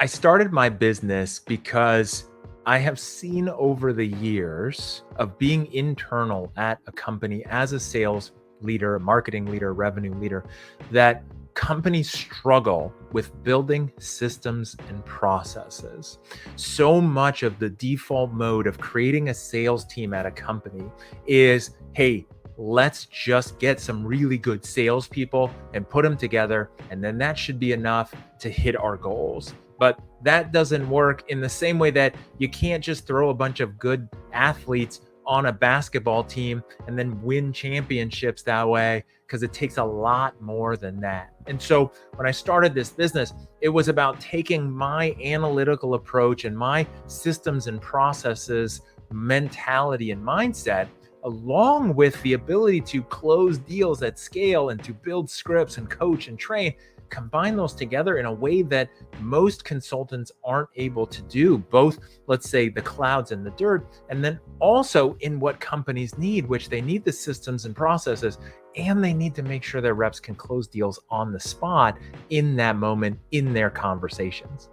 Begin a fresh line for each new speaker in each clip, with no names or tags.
I started my business because I have seen over the years of being internal at a company as a sales leader, a marketing leader, revenue leader, that companies struggle with building systems and processes. So much of the default mode of creating a sales team at a company is, hey, let's just get some really good salespeople and put them together, and then that should be enough to hit our goals. But that doesn't work in the same way that you can't just throw a bunch of good athletes on a basketball team and then win championships that way, because it takes a lot more than that. And so when I started this business, it was about taking my analytical approach and my systems and processes mentality and mindset, along with the ability to close deals at scale and to build scripts and coach and train, combine those together in a way that most consultants aren't able to do, both, let's say, the clouds and the dirt, and then also in what companies need, which they need the systems and processes, and they need to make sure their reps can close deals on the spot in that moment in their conversations.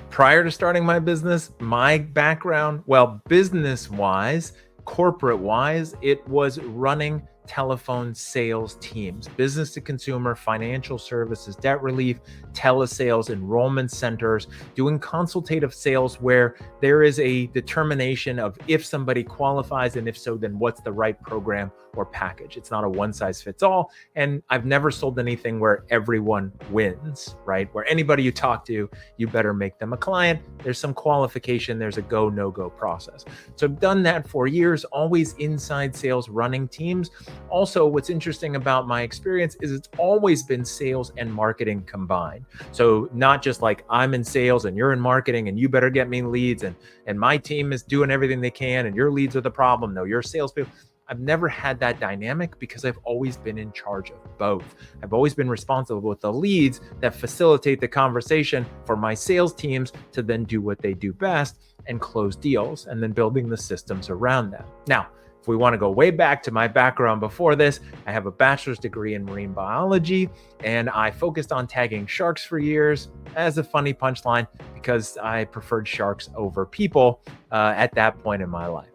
Prior to starting my business, my background, well, business-wise, corporate-wise, it was running telephone sales teams, business to consumer, financial services, debt relief, telesales, enrollment centers, doing consultative sales where there is a determination of if somebody qualifies, and if so, then what's the right program or package. It's not a one size fits all. And I've never sold anything where everyone wins, right? Where anybody you talk to, you better make them a client. There's some qualification, there's a go, no go process. So I've done that for years, always inside sales, running teams. Also, what's interesting about my experience is it's always been sales and marketing combined. So not just like I'm in sales and you're in marketing and you better get me leads and my team is doing everything they can and your leads are the problem. No, you're salespeople. I've never had that dynamic because I've always been in charge of both. I've always been responsible with the leads that facilitate the conversation for my sales teams to then do what they do best and close deals, and then building the systems around them. Now, if we want to go way back to my background before this, I have a bachelor's degree in marine biology, and I focused on tagging sharks for years as a funny punchline because I preferred sharks over people at that point in my life.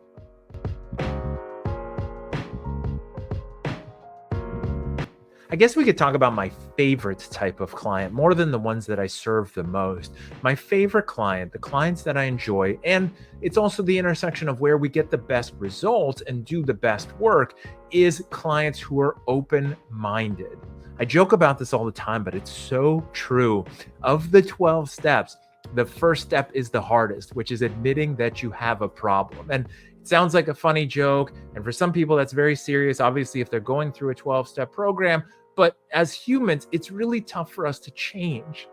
I guess we could talk about my favorite type of client more than the ones that I serve the most. My favorite client, the clients that I enjoy, and it's also the intersection of where we get the best results and do the best work, is clients who are open-minded. I joke about this all the time, but it's so true. Of the 12 steps, the first step is the hardest, which is admitting that you have a problem. And it sounds like a funny joke. And for some people, that's very serious, obviously, if they're going through a 12-step program. But as humans, it's really tough for us to change.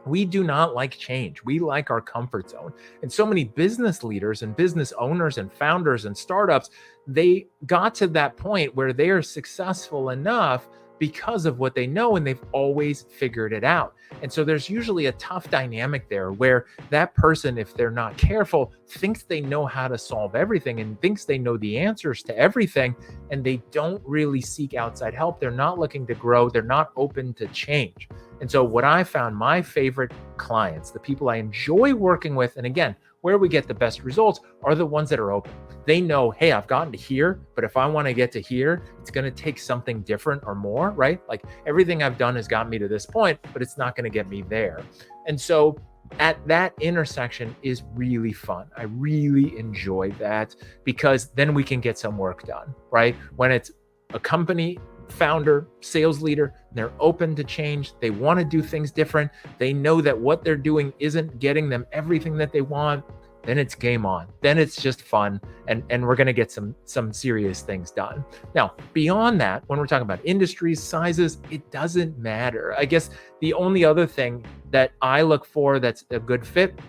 We do not like change. We like our comfort zone. And so many business leaders and business owners and founders and startups, they got to that point where they are successful enough because of what they know, and they've always figured it out. And so there's usually a tough dynamic there where that person, if they're not careful, thinks they know how to solve everything and thinks they know the answers to everything, and they don't really seek outside help. They're not looking to grow. They're not open to change. And so what I found, my favorite clients, the people I enjoy working with, and again, where we get the best results, are the ones that are open. They know, hey, I've gotten to here, but if I want to get to here, it's going to take something different or more, right? Like everything I've done has gotten me to this point, but it's not going to get me there. And so at that intersection is really fun. I really enjoy that because then we can get some work done, right? When it's a company founder, sales leader, they're open to change. They want to do things different. They know that what they're doing isn't getting them everything that they want. Then it's game on. Then it's just fun. And we're going to get some serious things done. Now, beyond that, when we're talking about industries, sizes, it doesn't matter. I guess the only other thing that I look for that's a good fit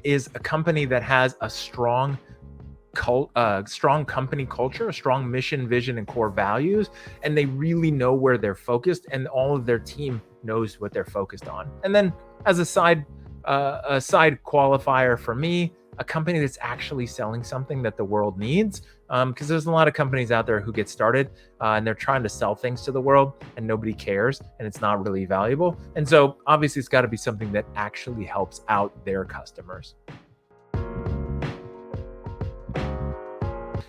is a company that has a strong company culture, a strong mission, vision, and core values, and they really know where they're focused, and all of their team knows what they're focused on. And then, as a side qualifier for me, a company that's actually selling something that the world needs. Because there's a lot of companies out there who get started and they're trying to sell things to the world and nobody cares and it's not really valuable. And so obviously it's got to be something that actually helps out their customers.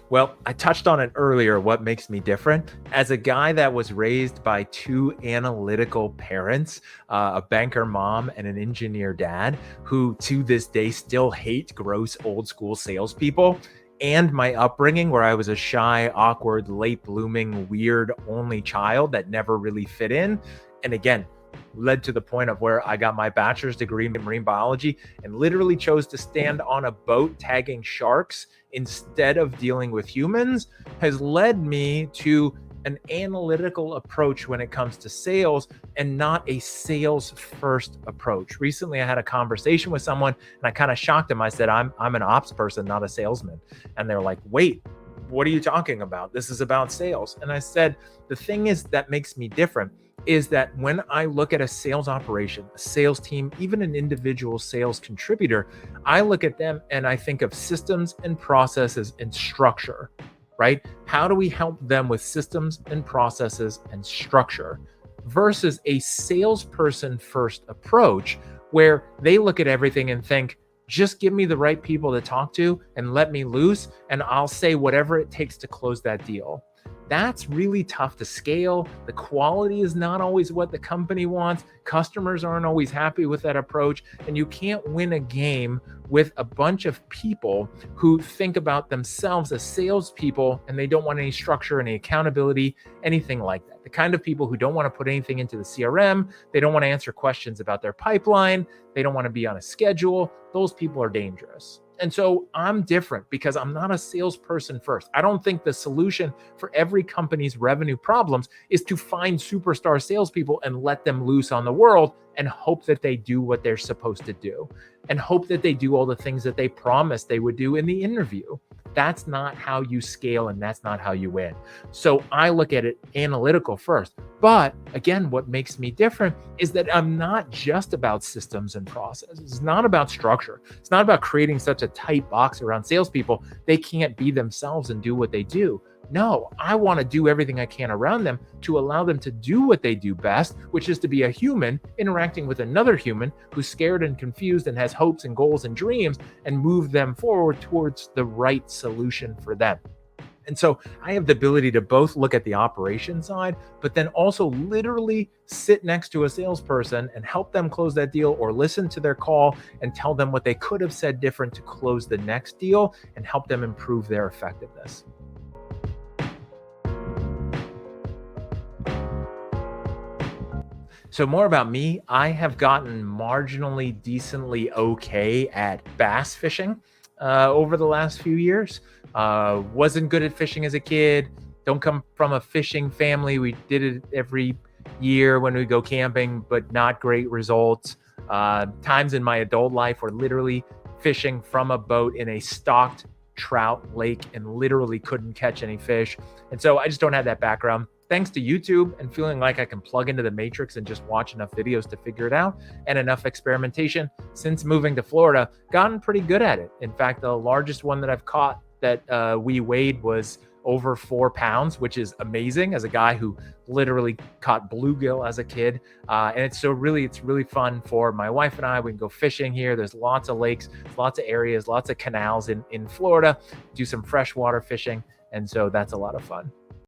Well, I touched on it earlier, what makes me different. As a guy that was raised by two analytical parents, a banker mom and an engineer dad, who to this day still hate gross old school salespeople, and my upbringing where I was a shy, awkward, late blooming, weird only child that never really fit in. And again, led to the point of where I got my bachelor's degree in marine biology and literally chose to stand on a boat tagging sharks instead of dealing with humans, has led me to an analytical approach when it comes to sales and not a sales first approach. Recently, I had a conversation with someone and I kind of shocked them. I said, I'm an ops person, not a salesman. And they're like, wait, what are you talking about? This is about sales. And I said, the thing is that makes me different is that when I look at a sales operation, a sales team, even an individual sales contributor, I look at them and I think of systems and processes and structure, right? How do we help them with systems and processes and structure versus a salesperson first approach where they look at everything and think, just give me the right people to talk to and let me loose, and I'll say whatever it takes to close that deal. That's really tough to scale. The quality is not always what the company wants. Customers aren't always happy with that approach. And you can't win a game with a bunch of people who think about themselves as salespeople and they don't want any structure, any accountability, anything like that. The kind of people who don't want to put anything into the CRM, they don't want to answer questions about their pipeline, they don't want to be on a schedule. Those people are dangerous. And so I'm different because I'm not a salesperson first. I don't think the solution for every company's revenue problems is to find superstar salespeople and let them loose on the world and hope that they do what they're supposed to do and hope that they do all the things that they promised they would do in the interview. That's not how you scale and that's not how you win. So I look at it analytical first. But again, what makes me different is that I'm not just about systems and processes. It's not about structure. It's not about creating such a tight box around salespeople. They can't be themselves and do what they do. No, I want to do everything I can around them to allow them to do what they do best, which is to be a human interacting with another human who's scared and confused and has hopes and goals and dreams, and move them forward towards the right solution for them. And so I have the ability to both look at the operation side, but then also literally sit next to a salesperson and help them close that deal or listen to their call and tell them what they could have said different to close the next deal and help them improve their effectiveness. So more about me, I have gotten marginally decently okay at bass fishing over the last few years. Wasn't good at fishing as a kid. Don't come from a fishing family. We did it every year when we go camping, but not great results. Times in my adult life were literally fishing from a boat in a stocked trout lake and literally couldn't catch any fish. And so I just don't have that background. Thanks to YouTube and feeling like I can plug into the matrix and just watch enough videos to figure it out and enough experimentation, since moving to Florida, gotten pretty good at it. In fact, the largest one that I've caught that we weighed was over 4 pounds, which is amazing as a guy who literally caught bluegill as a kid. And it's really fun for my wife and I. We can go fishing here. There's lots of lakes, lots of areas, lots of canals in Florida, do some freshwater fishing. And so that's a lot of fun.